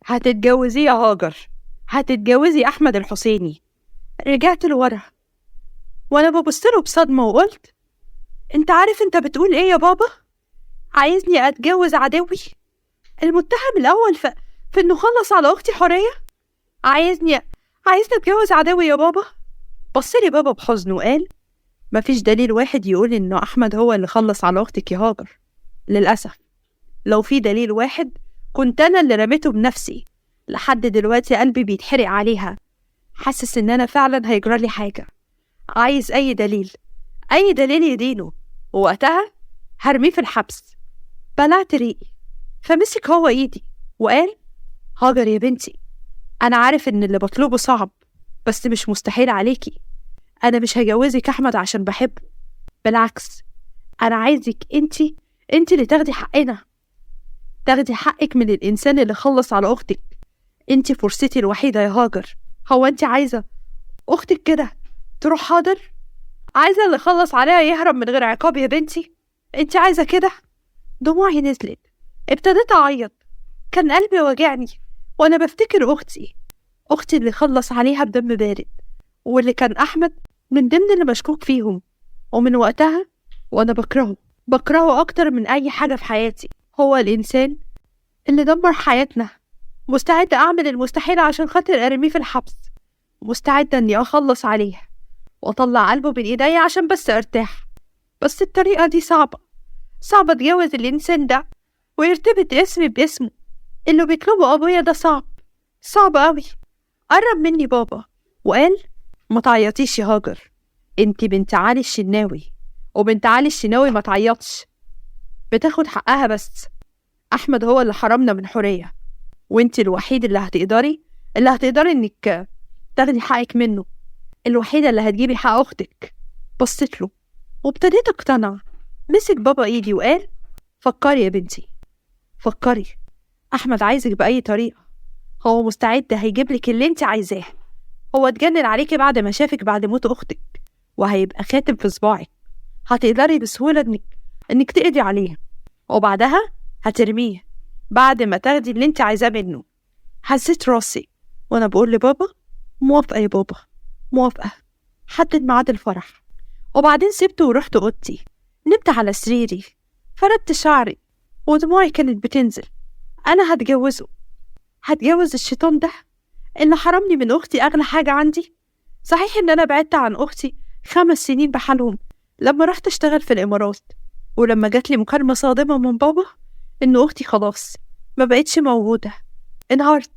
هتتجوزيه يا هاجر، هتتجوزي أحمد الحسيني. رجعت لورا وأنا ببصله بصدمة وقلت: أنت عارف أنت بتقول إيه يا بابا؟ عايزني أتجوز عدوي المتهم الأول في إنه خلص على أختي حورية؟ عايزني أتجوز عدوي يا بابا؟ بصلي بابا بحزن وقال: مفيش دليل واحد يقول إنه أحمد هو اللي خلص على أختك يا هاجر. للأسف لو في دليل واحد كنت أنا اللي رميته بنفسي. لحد دلوقتي قلبي بيتحرق عليها، حاسس إن أنا فعلا هيجرالي حاجة. عايز أي دليل، أي دليل يدينه، ووقتها هرميه في الحبس. بلعت ريقي فمسك هو إيدي وقال: هاجر يا بنتي، أنا عارف إن اللي بطلبه صعب بس مش مستحيل عليكي. أنا مش هجوزك أحمد عشان بحبه، بالعكس أنا عايزك انتي اللي تاخدي حقنا، تاخدي حقك من الإنسان اللي خلص على أختك. انتي فرصتي الوحيدة يا هاجر. هو انتي عايزة أختك كده تروح حاضر؟ عايزة اللي خلص عليها يهرب من غير عقاب يا بنتي؟ انتي عايزة كده؟ دموعي نزلت، ابتديت أعيط، كان قلبي وجعني وأنا بفتكر أختي اللي خلص عليها بدم بارد، واللي كان أحمد من ضمن اللي مشكوك فيهم. ومن وقتها وأنا بكرهه أكتر من أي حاجة في حياتي. هو الإنسان اللي دمر حياتنا. مستعدة أعمل المستحيل عشان خاطر أرميه في الحبس، مستعدة إني أخلص عليه وأطلع قلبه بين إيديا عشان بس أرتاح. بس الطريقة دي صعبة أتجوز الإنسان ده ويرتبط اسمي باسمه. اللي بيطلبه أبويا ده صعب أوي. قرب مني بابا وقال: ما تعيطيش يا هاجر، انتي بنت علي الشناوي، وبنت علي الشناوي ما تعيطش، بتاخد حقها. بس أحمد هو اللي حرمنا من حورية، وانتي الوحيد اللي هتقدري انك تاخدي حقك منه، الوحيدة اللي هتجيبي حق أختك. بصيت له وابتديت اقتنع. مسك بابا ايدي وقال: فكري يا بنتي، فكري. أحمد عايزك بأي طريقة، هو مستعد هيجيبلك اللي انت عايزاه. هو اتجنن عليكي بعد ما شافك بعد موت أختك، وهيبقى خاتم في صباعك. هتقدري بسهولة انك تقضي عليه، وبعدها هترميه بعد ما تاخدي اللي انت عايزاه منه. حسيت راسي وانا بقول لبابا: موافقة يا بابا، موافقة. حدد ميعاد الفرح، وبعدين سبته ورحت اوضتي. نمت على سريري، فردت شعري ودموعي كانت بتنزل. انا هتجوز الشيطان ده اللي حرمني من اختي، اغلى حاجة عندي. صحيح ان انا بعدت عن اختي 5 سنين بحالهم لما رحت اشتغل في الامارات، ولما جاتلي مكالمة صادمة من بابا ان اختي خلاص ما بقتش موجودة، انهارت.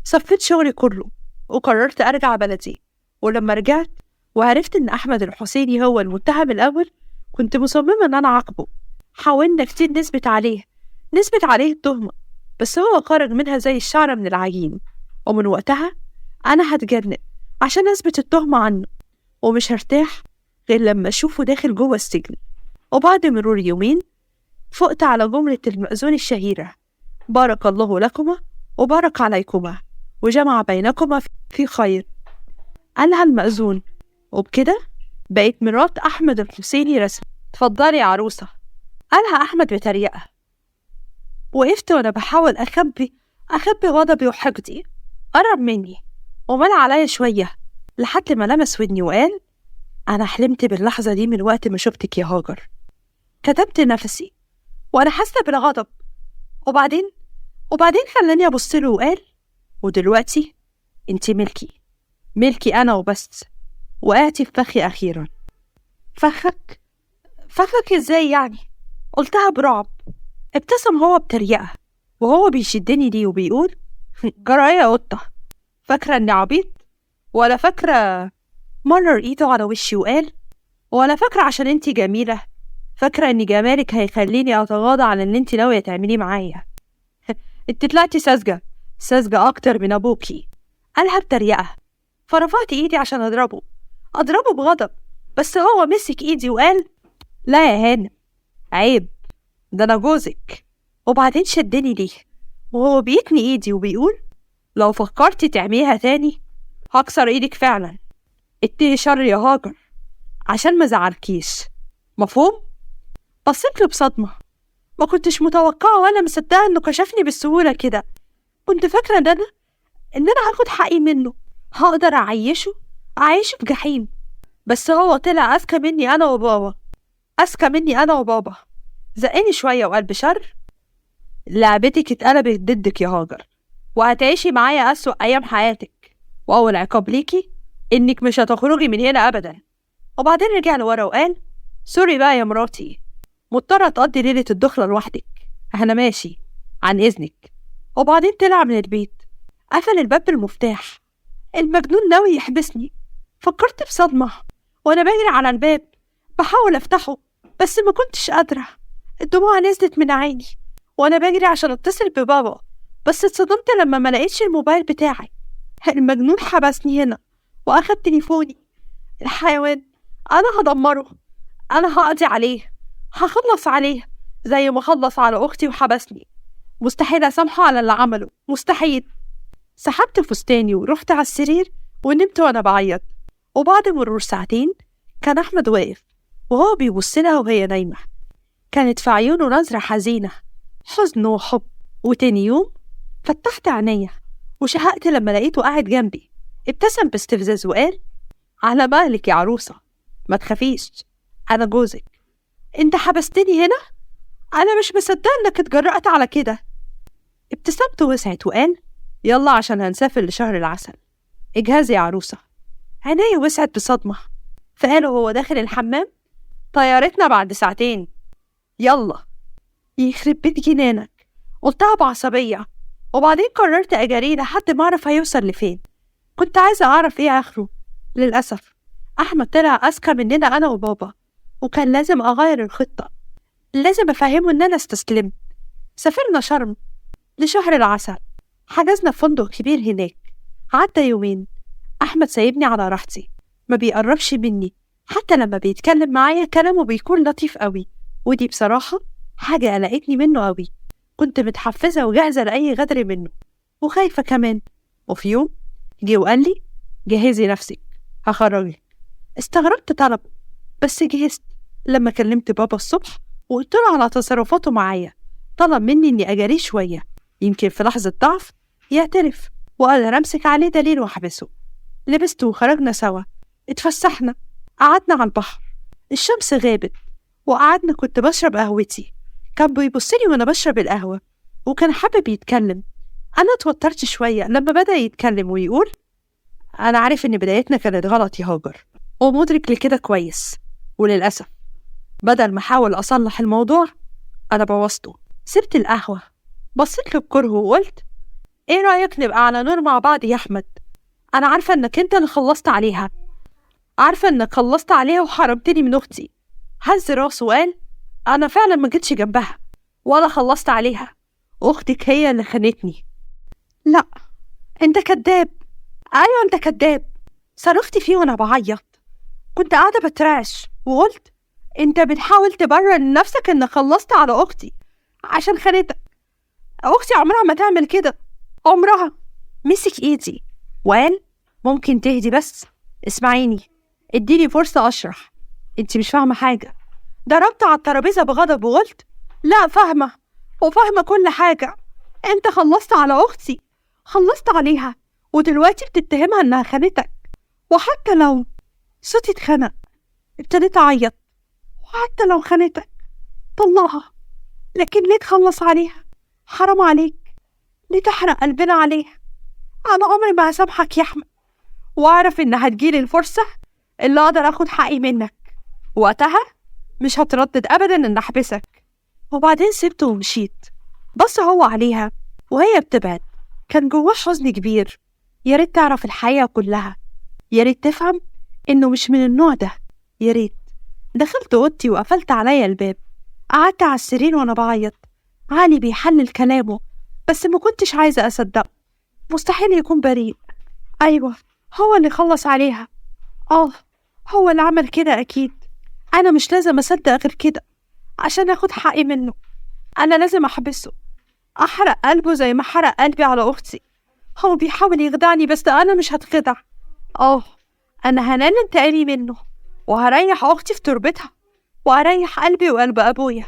صفيت شغلي كله وقررت ارجع بلدي. ولما رجعت وعرفت ان احمد الحسيني هو المتهم الاول، كنت مصممة ان انا اعاقبه. حاولنا كتير نثبت عليه التهمة، بس هو خرج منها زي الشعرة من العجين. ومن وقتها انا هتجنن عشان اثبت التهمة عنه، ومش هرتاح غير لما اشوفه داخل جوه السجن. وبعد مرور يومين فقت على جملة المأذون الشهيرة: بارك الله لكما وبارك عليكما وجمع بينكما في خير. قالها المأذون، وبكده بقيت مرات أحمد الحسيني رسمي. اتفضلي يا عروسة، قالها أحمد بتريقة. وقفت وأنا بحاول أخبي غضبي وحقدي. قرب مني ومال عليا شوية لحد ما لمس ودني وقال: أنا حلمت باللحظة دي من وقت ما شفتك يا هاجر. كتبت نفسي وأنا حاسة بالغضب، وبعدين خلاني أبصله وقال: ودلوقتي انتي ملكي أنا وبس، وقعتي في فخي أخيرا. فخك ازاي يعني؟ قلتها برعب. ابتسم هو بتريقة وهو بيشدني دي وبيقول: جرى يا قطة، فاكرة اني عبيط؟ ولا فاكرة؟ مرر ايده على وشي وقال: ولا فاكرة عشان انتي جميلة؟ فاكرة ان جمالك هيخليني اتغاضى عن اللي انتي ناوية تعمليه معايا؟ انت طلعتي ساذجة اكتر من ابوكي. قالها بتريقة. فرفعت ايدي عشان اضربه بغضب، بس هو مسك ايدي وقال: لا يا هانم، عيب، ده انا جوزك. وبعدين شدني ليه وهو بيتني ايدي وبيقول: لو فكرتي تعمليها تاني هكسر ايدك فعلا. اتقي شر يا هاجر عشان ما زعلكيش، مفهوم؟ بصيت له بصدمة، ما كنتش متوقعة ولا مصدقة انه كشفني بالسهولة كده. كنت فاكرة إن أنا هاخد حقي منه، هقدر أعيشه في جحيم. بس هو طلع أذكى مني أنا وبابا. زقني شوية وقال بشر: لعبتك اتقلبت ضدك يا هاجر، وهتعيشي معايا أسوأ أيام حياتك، وأول عقاب ليكي إنك مش هتخرجي من هنا أبدا. وبعدين رجع لورا وقال: سوري بقى يا مراتي، مضطرة تقضي ليلة الدخلة لوحدك، أنا ماشي، عن إذنك. وبعدين طلع من البيت، قفل الباب بالمفتاح. المجنون ناوي يحبسني. فكرت بصدمة وأنا بجري على الباب بحاول أفتحه، بس ما كنتش قادرة. الدموع نزلت من عيني وأنا بجري عشان أتصل ببابا، بس اتصدمت لما ما لقيتش الموبايل بتاعي. المجنون حبسني هنا وأخد تليفوني. الحيوان، أنا هدمره، أنا هقضي عليه، هخلص عليه زي ما خلص على أختي وحبسني. مستحيل أسامحه على اللي عمله، مستحيل. سحبت فستاني ورحت على السرير ونمت وأنا بعيط. وبعد مرور ساعتين كان أحمد واقف وهو بيبص لها وهي نايمة. كانت في عيونه نظرة حزينة، حزن وحب. وتاني يوم فتحت عينيا وشهقت لما لقيته قاعد جنبي. ابتسم باستفزاز وقال: على بالك يا عروسة، ما تخافيش، أنا جوزك. أنت حبستني هنا؟ أنا مش مصدقة إنك اتجرأت على كده. ابتسامته وسعت وقال: يلا عشان هنسافر لشهر العسل، اجهزي يا عروسة. عينيا وسعت بصدمة. فقاله وهو داخل الحمام: طيارتنا بعد ساعتين، يلا. يخرب بيت جنانك، قلتها بعصبية. وبعدين قررت أجريه لحد ما أعرف هيوصل لفين. كنت عايزة أعرف إيه آخره. للأسف أحمد طلع أذكى مننا أنا وبابا، وكان لازم أغير الخطة، لازم أفهمه إن أنا استسلمت. سافرنا شرم لشهر العسل، حجزنا في فندق كبير هناك. عدى يومين، أحمد سايبني على راحتي، ما بيقربش مني، حتى لما بيتكلم معايا كلامه بيكون لطيف قوي. ودي بصراحة حاجة قلقتني منه قوي. كنت متحفزة وجاهزة لأي غدر منه، وخايفة كمان. وفي يوم جه وقال لي: جهزي نفسك، هخرجك. استغربت طلب، بس جهزت. لما كلمت بابا الصبح وقلت له على تصرفاته معايا، طلب مني إني أجاريه شوية، يمكن في لحظة ضعف يعترف وأقدر أمسك عليه دليل وأحبسه. لبسته وخرجنا سوا، اتفسحنا، قعدنا على البحر. الشمس غابت وقعدنا. كنت بشرب قهوتي، كان بيبصلي وأنا بشرب القهوة وكان حابب يتكلم. أنا اتوترت شوية لما بدأ يتكلم ويقول: أنا عارف إن بدايتنا كانت غلط يا هاجر، ومدرك لكده كويس، وللأسف بدل ما أحاول أصلح الموضوع أنا بوظته. سبت القهوة، بصيت له بكره وقلت: إيه رأيك نبقى على نور مع بعض يا أحمد؟ أنا عارفة إنك أنت اللي خلصت عليها، عارفة إنك خلصت عليها وحرمتني من أختي. هز راسه وقال: أنا فعلا ما جيتش جنبها ولا خلصت عليها، أختك هي اللي خانتني. لا، أنت كداب. أيوة أنت كداب. صرخت فيه وأنا بعيط. كنت قاعدة بترعش وقلت: أنت بتحاول تبرر لنفسك إنك خلصت على أختي عشان خانتك. أختي عمرها ما تعمل كده، عمرها. مسك إيدي وقال: ممكن تهدي بس؟ اسمعيني، اديني فرصة أشرح. أنت مش فاهمة حاجة. ضربت على الترابيزة بغضب وقلت: لا، فاهمة وفاهمة كل حاجة. أنت خلصت على أختي، خلصت عليها، ودلوقتي بتتهمها إنها خانتك. وحتى لو صوتي اتخنق، ابتديت أعيط. وحتى لو خانتك طلعها، لكن ليه تخلص عليها؟ حرام عليك، ليه تحرق قلبنا عليها؟ أنا عمري ما هسامحك يا أحمد، وأعرف إن هتجيلي الفرصة اللي أقدر أخد حقي منك. وقتها مش هتردد أبدا إن أحبسك. وبعدين سبته ومشيت. بص هو عليها وهي بتبعد، كان جواه حزن كبير. يا ريت تعرف الحقيقة كلها، يا ريت تفهم إنه مش من النوع ده. يا ريت. دخلت أوضتي وقفلت عليا الباب. قعدت على السرير وأنا بعيط. علي بيحلل كلامه، بس ما كنتش عايزة أصدقه. مستحيل يكون بريء. أيوة، هو اللي خلص عليها. هو اللي عمل كده أكيد. أنا مش لازم أصدق غير كده عشان أخد حقي منه. أنا لازم أحبسه، أحرق قلبه زي ما حرق قلبي على أختي. هو بيحاول يخدعني بس أنا مش هتخدع. أنا هنال انتقامي منه، وهريح أختي في تربتها، وهريح قلبي وقلب أبويا.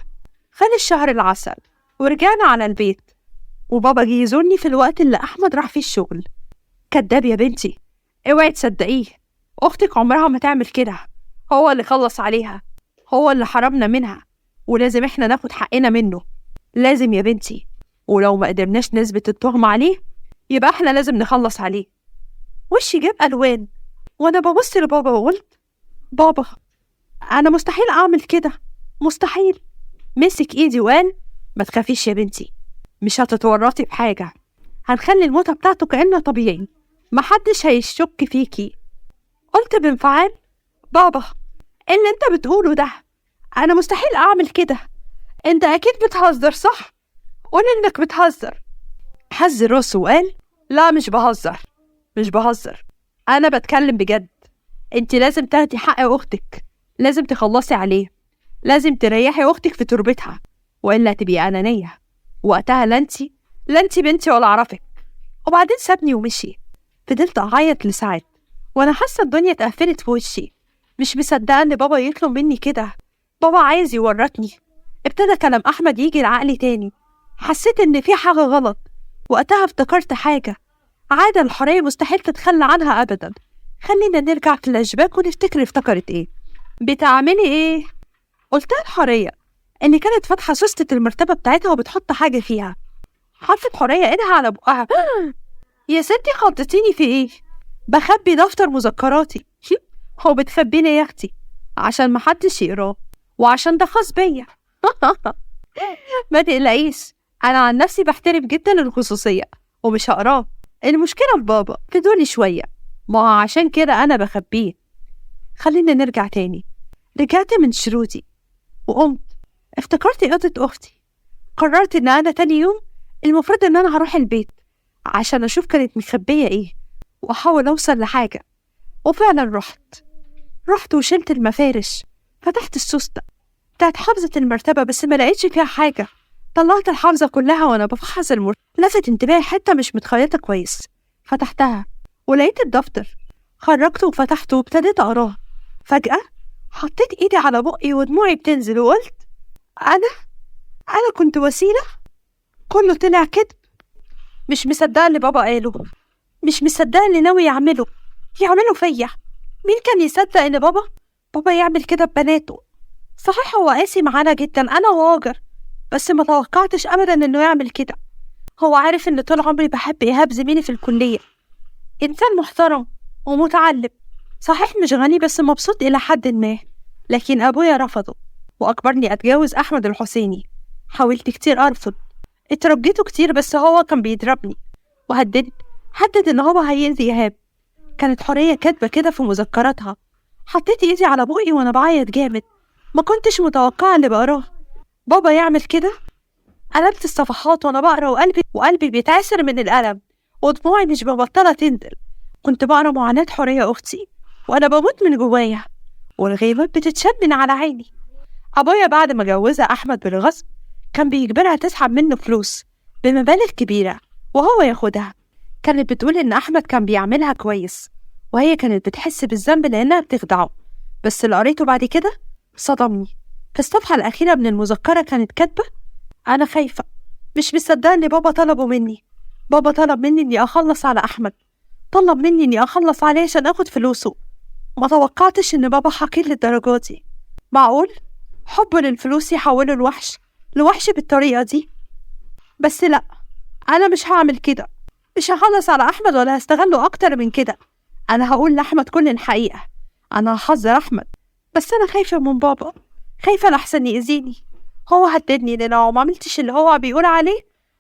خلي الشهر العسل ورجعنا على البيت. وبابا جه يزورني في الوقت اللي أحمد راح فيه الشغل. كداب يا بنتي، اوعي تصدقيه، أختك عمرها ما تعمل كده، هو اللي خلص عليها، هو اللي حرمنا منها، ولازم احنا ناخد حقنا منه، لازم يا بنتي، ولو ما قدرناش نثبت التهمة عليه يبقى احنا لازم نخلص عليه. وشي جاب ألوان وأنا ببص لبابا وقلت بابا أنا مستحيل أعمل كده، مستحيل. مسك إيدي وقال ما تخافيش يا بنتي، مش هتتورطي بحاجة، هنخلي الموتة بتاعته كأنه طبيعي، محدش هيشك فيكي. قلت بانفعال بابا إيه اللي انت بتقوله ده؟ أنا مستحيل أعمل كده، انت أكيد بتهزر صح؟ قول إنك بتهزر. هز راسه وقال لا مش بهزر، مش بهزر، أنا بتكلم بجد. انت لازم تاخدي حق أختك، لازم تخلصي عليه، لازم تريحي أختك في تربتها، وإلا تبقي أنانية، وقتها لا انت بنتي ولا أعرفك. وبعدين سابني ومشي. فضلت أعيط لساعات وأنا حاسة الدنيا اتقفلت في وشي، مش مصدقة إن بابا يطلب مني كده، بابا عايز يورطني. ابتدى كلام أحمد يجي لعقلي تاني، حسيت إن في حاجة غلط. وقتها افتكرت حاجة، عادة الحورية مستحيل تتخلى عنها أبدا. خلينا نرجع في الأشباك ونفتكر افتكرت إيه. بتعملي إيه؟ قلتها الحورية إن كانت فاتحة سوستة المرتبة بتاعتها وبتحط حاجة فيها. حطت حورية إيدها على بقها. يا ستي خضتيني في إيه؟ بخبي دفتر مذكراتي. هو بتخبيني يا أختي عشان محدش يقراه، وعشان ده خاص بيا. ما تقلقيش، أنا عن نفسي بحترم جدا الخصوصية ومش هقراه. المشكلة في بابا، فضولي شوية، ما هو عشان كده أنا بخبيه. خلينا نرجع تاني. رجعت من شروطي وقمت افتكرت قطة أختي. قررت إن أنا تاني يوم المفروض إن أنا هروح البيت عشان أشوف كانت مخبية إيه وأحاول أوصل لحاجة. وفعلا رحت وشلت المفارش، فتحت السوستة بتاعت حافظة المرتبة بس ما لقيتش فيها حاجة. طلعت الحافظة كلها وأنا بفحص لفت انتباهي حتة مش متخيطة كويس، فتحتها ولقيت الدفتر. خرجته وفتحته وابتديت أقراه. فجأة حطيت إيدي على بقي ودموعي بتنزل وقلت أنا كنت وسيلة؟ كله طلع كذب. مش مصدقة اللي بابا قاله، مش مصدقة اللي ناوي يعمله فيا. مين كان يصدق إن بابا يعمل كده ببناته؟ صحيح هو قاسي معانا جدا أنا وهاجر، بس ما توقعتش أبدا إنه يعمل كده. هو عارف إن طول عمري بحب إيهاب زميلي في الكلية، إنسان محترم ومتعلم، صحيح مش غني بس مبسوط إلى حد ما. لكن أبويا رفضه وأجبرني أتجوز أحمد الحسيني. حاولت كتير أرفض، اترجيته كتير بس هو كان بيضربني هدد إن هو هيأذي إيهاب. كانت حورية كاتبة كده في مذكراتها. حطيت إيدي على بقي وأنا بعيط جامد، ما كنتش متوقعة اللي بقراه. بابا يعمل كده؟ قلبت الصفحات وأنا بقرا وقلبي بيتعسر من الألم ودموعي مش مبطلة تنزل. كنت بقرا معاناة حورية أختي وأنا بموت من جوايا والغيبات بتتشد من على عيني. أبويا بعد ما جوزها أحمد بالغصب كان بيجبرها تسحب منه فلوس بمبالغ كبيرة وهو ياخدها. كانت بتقول إن أحمد كان بيعملها كويس وهي كانت بتحس بالذنب لأنها بتخدعه. بس اللي قريته بعد كده صدمني. في الصفحة الأخيرة من المذكرة كانت كاتبة أنا خايفة، مش مصدقة إن بابا طلبه مني. بابا طلب مني إني أخلص على أحمد، طلب مني إني أخلص عليه عشان أخد فلوسه. ما توقعتش إن بابا حقير للدرجة دي. معقول حبه للفلوس يحوله لوحش بالطريقة دي؟ بس لأ، أنا مش هعمل كده، مش هخلص على أحمد ولا هستغله أكتر من كده. أنا هقول لأحمد كل الحقيقة، أنا هحذر أحمد، بس أنا خايفة من بابا، خايفة لحسن يأذيني. هو هددني إن لو ما عملتش اللي هو بيقول عليه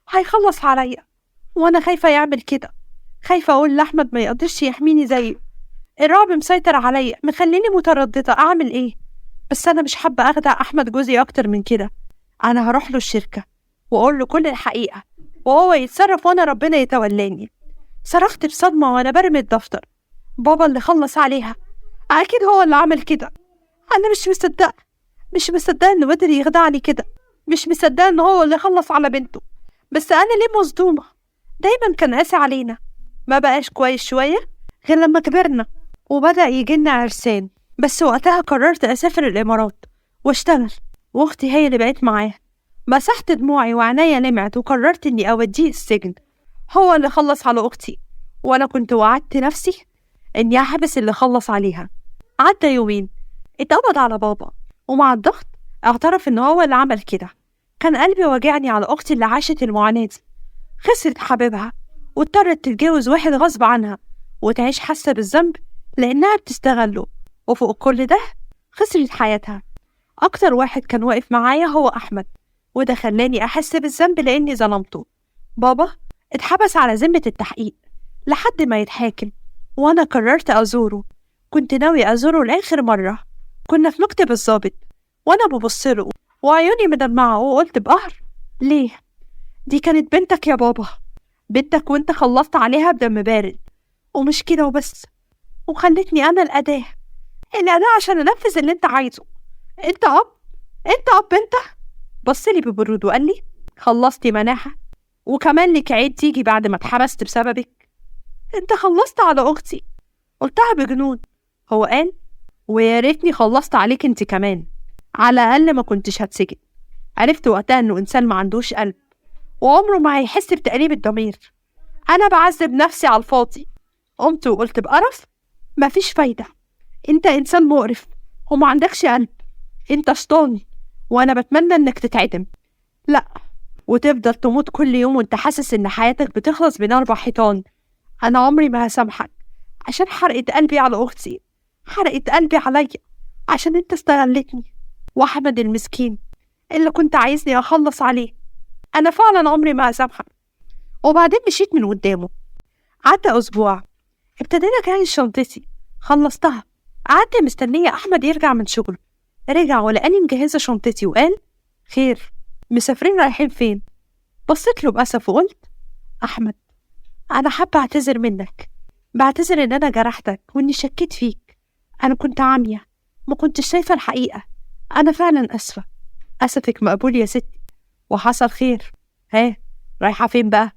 هيخلص عليا، وأنا خايفة يعمل كده. خايفة أقول لأحمد ما يقدرش يحميني زيه. الرعب مسيطر عليا مخليني مترددة أعمل إيه. بس أنا مش حابة أخدع أحمد جوزي أكتر من كده. أنا هروح له الشركة وأقول له كل الحقيقة وهو يتصرف وأنا ربنا يتولاني. صرخت بصدمة وأنا برمي الدفتر. بابا اللي خلص عليها، أكيد هو اللي عمل كده. أنا مش مصدقة إنه قدر يخدعني كده، مش مصدقة إنه هو اللي خلص على بنته. بس أنا ليه مصدومة؟ دايما كان قاسي علينا، ما بقاش كويس شوية غير لما كبرنا وبدأ يجينا عرسان. بس وقتها قررت أسافر الإمارات واشتغل، واختي هي اللي بقيت معاه. مسحت دموعي وعنايا لمعت وقررت إني أوديه السجن. هو اللي خلص على أختي، وأنا كنت وعدت نفسي إني أحبس اللي خلص عليها. عدى يومين، اتقبض على بابا، ومع الضغط اعترف إن هو اللي عمل كده. كان قلبي واجعني على أختي اللي عاشت المعاناة دي، خسرت حبيبها واضطرت تتجوز واحد غصب عنها وتعيش حاسة بالذنب لأنها بتستغله، وفوق كل ده خسرت حياتها. أكتر واحد كان واقف معايا هو أحمد، وده خلاني أحس بالذنب لأني ظلمته. بابا اتحبس على ذمة التحقيق لحد ما يتحاكم، وأنا قررت أزوره. كنت ناوي أزوره لآخر مرة. كنا في مكتب الضابط وأنا ببصله وعيوني مدمعة، وقلت بقهر: ليه؟ دي كانت بنتك يا بابا، بنتك، وانت خلصت عليها بدم بارد. ومش كده وبس، وخلتني أنا الأداة عشان أنفذ اللي انت عايزه. انت أب انت. بصلي ببرود وقال لي: خلصتي مناحة، وكمان لك عيد تيجي بعد ما اتحبست بسببك. انت خلصت على أختي. قلتها بجنون. هو قال: ويا ريتني خلصت عليك انت كمان، على الأقل ما كنتش هتسجن. عرفت وقتها إنه إنسان ما عندوش قلب، وعمره ما هيحس بتأنيب الضمير. أنا بعذب نفسي على الفاضي. قمت وقلت بقرف: مفيش فايدة، انت إنسان مقرف وما عندكش قلب، انت شيطان، وأنا بتمنى إنك تتعدم. لأ، وتفضل تموت كل يوم وانت حاسس إن حياتك بتخلص بين 4 حيطان. أنا عمري ما هسامحك عشان حرقت قلبي على أختي، حرقت قلبي عليا عشان انت استغلتني، وأحمد المسكين اللي كنت عايزني أخلص عليه. أنا فعلا عمري ما هسامحك. وبعدين مشيت من قدامه. عدى أسبوع، ابتدينا أجهز شنطتي، خلصتها. قعدت مستنية أحمد يرجع من شغله. رجع ولقاني مجهزة شنطتي وقال: خير، مسافرين رايحين فين؟ بصيت له بأسف وقلت: أحمد، أنا حابة أعتذر منك، بعتذر إن أنا جرحتك وإني شكيت فيك. أنا كنت عامية، ما كنتش شايفة الحقيقة. أنا فعلا أسفة. أسفك مقبول يا ستي، وحصل خير. ها، رايحة فين بقى؟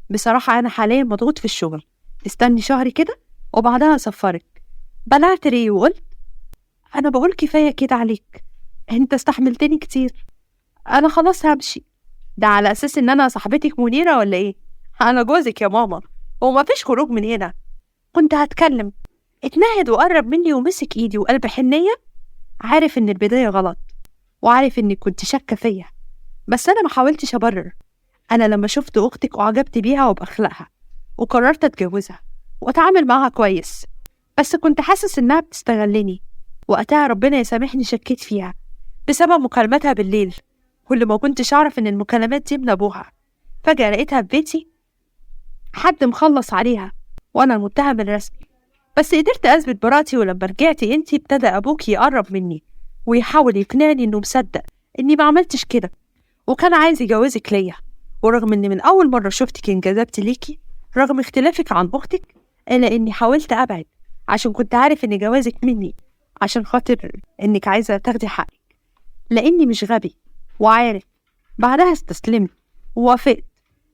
بصراحة أنا حاليا مضغوط في الشغل، استني شهر كده وبعدها أسفرك. بلعت ريه وقلت: أنا بقول كفاية كده عليك، أنت استحملتني كتير، أنا خلاص همشي. ده على أساس إن أنا صاحبتك منيرة ولا إيه؟ أنا جوزك يا ماما، وما فيش خروج من هنا. كنت هتكلم، اتنهد وقرب مني ومسك إيدي وقلب حنية. عارف إن البداية غلط، وعارف إني كنت شاكة فيا، بس أنا ما حاولتش أبرر. أنا لما شفت أختك أعجبت بيها وبأخلاقها، وقررت أتجوزها وأتعامل معها كويس، بس كنت حاسس إنها بتستغلني. وقتها ربنا يسامحني شكيت فيها بسبب مكالماتها بالليل، كل ما كنتش أعرف إن المكالمات دي من أبوها. فجأة لقيتها في بيتي، حد مخلص عليها وأنا المتهم الرسمي. بس قدرت أثبت براءتي، ولما رجعتي انتي ابتدى أبوك يقرب مني ويحاول يقنعني إنه مصدق إني ما عملتش كده، وكان عايز يجوزك ليا. ورغم إني من أول مرة شفتك انجذبت ليكي رغم اختلافك عن أختك، إلا إني حاولت أبعد عشان كنت عارف إن جوازك مني عشان خاطر إنك عايزة تاخدي حقك، لأني مش غبي وعارف. بعدها استسلمت ووافقت،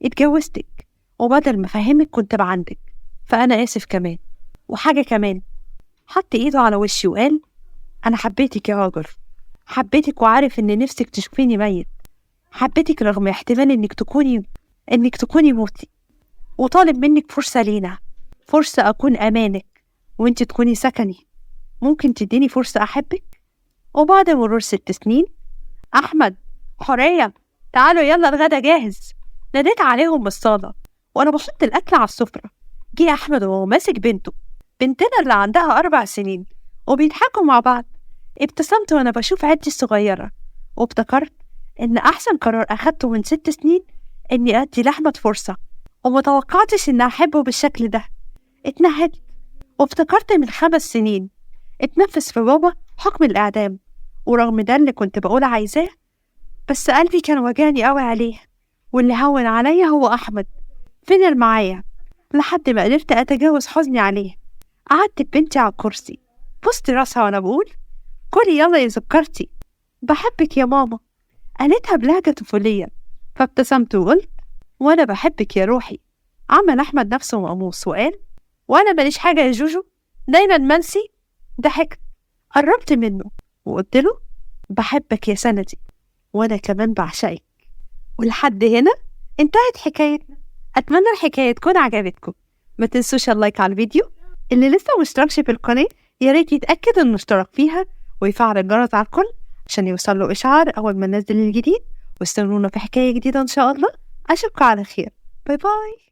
اتجوزتك، وبدل ما فهمك كنت بعندك. فأنا آسف كمان. وحاجة كمان، حط إيده على وشي وقال: أنا حبيتك يا هاجر، حبيتك وعارف إن نفسك تشوفيني ميت. حبيتك رغم احتمال إنك تكوني موتي، وطالب منك فرصة لينا، فرصة أكون أمانك وإنت تكوني سكني. ممكن تديني فرصة أحبك؟ وبعد مرور 6 سنين: أحمد، حورية، تعالوا يلا الغدا جاهز. ناديت عليهم من الصالة وأنا بحط الأكل على السفرة. جه أحمد وهو ماسك بنتنا اللي عندها 4 سنين، وبيضحكوا مع بعض. ابتسمت وأنا بشوف عدتي الصغيرة، وابتكرت إن أحسن قرار أخدته من 6 سنين إني أدي لأحمد فرصة، ومتوقعتش إني أحبه بالشكل ده. اتنهدت وافتكرت من 5 سنين اتنفذ في بابا حكم الإعدام، ورغم ده اللي كنت بقول عايزاه، بس قلبي كان وجعني قوي عليه. واللي هون عليا هو أحمد، فضل معايا لحد ما قدرت أتجاوز حزني عليه. قعدت ببنتي على الكرسي، بوست راسها وأنا بقول: كلي يلا يا سكرتي، بحبك يا ماما. قالتها بلهجة طفولية، فابتسمت وقلت: وأنا بحبك يا روحي. عمل أحمد نفسه مقموص وقال: وأنا ماليش حاجة يا جوجو، دايما منسي. ضحكت، قربت منه وقلت له: بحبك يا سندي، وأنا كمان بعشقك. ولحد هنا انتهت حكايتنا. أتمنى الحكاية تكون عجبتكم. ما تنسوش اللايك على الفيديو. اللي لسه مشتركش في القناة ياريت يتأكد إنه اشترك فيها ويفعل الجرس على الكل عشان يوصله إشعار أول ما ننزل الجديد. واستنونا في حكاية جديدة إن شاء الله. أشوفكم على خير. باي باي.